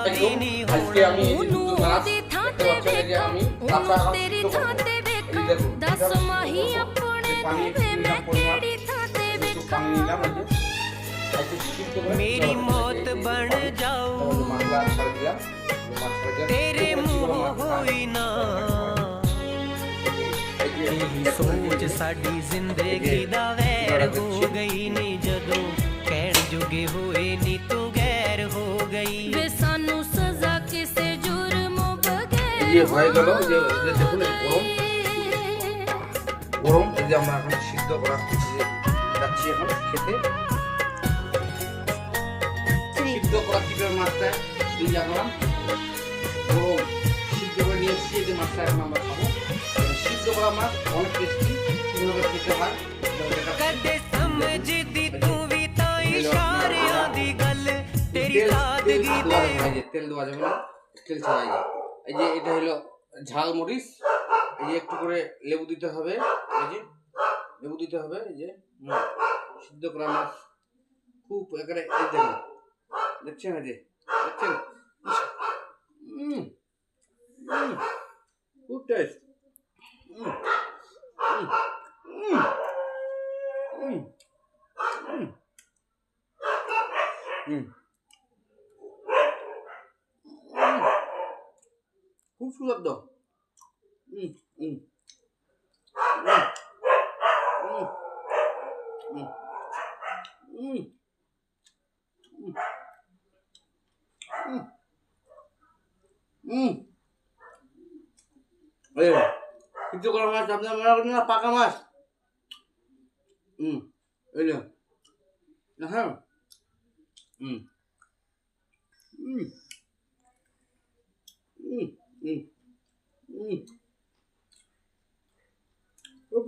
আজকে আমি এই যে দুটো মাছ দেখতে পাচ্ছেন, এই যে আমি কাঁচা আম সিদ্ধ করবো। এই দেখুন কিভাবে সিদ্ধ করবো। এই পানি একটু নিলাম পরিমাণ, একটু পানি নিলাম, এই যে একটু সিদ্ধ করে मेरी मौत बन जाऊं মাছটা ছাড়ে দিলাম। মাছ ছাড়ে দিলাম तेरे मुंह होई ना तेरी सोच साडी जिंदगी दा वैर हो गई नी जदों कहण जुगे होए नी तू गैर हो गई वे सानू सजा किसे जुर्म बगैर ये হয়ে গেল। যে দেখুন গরম গরম, এই যে আমরা এখন সিদ্ধ করা যাচ্ছি এখন খেতে। সিদ্ধ করা কিভাবে মাছটা এই যে আমরা গরম সিদ্ধ করে নিয়ে এসেছি, এই যে মাছটা এখন আমরা খাবো। সিদ্ধ করা মাছ অনেক টেস্টি, কিভাবে খেতে হয় कदे समझदी तू भी तो इशारियां दी गल तेरी सादगी दे তেল দেওয়া যাবে না, তেল ছাড়াই। এই যে এটা হলো ঝাল মরিচ, এই যে একটু করে লেবু দিতে হবে, এই যে লেবু দিতে হবে। এই যে সিদ্ধ করা মাছ খুব একেবারে এই দেখুন, দেখছেন এই যে দেখছেন, খুব টেস্ট। খুব সুগন্ধ। সিদ্ধ করা মাছ আপনার মনে করেন না, পাকা মাছ। এই যে হ্যাঁ, খুব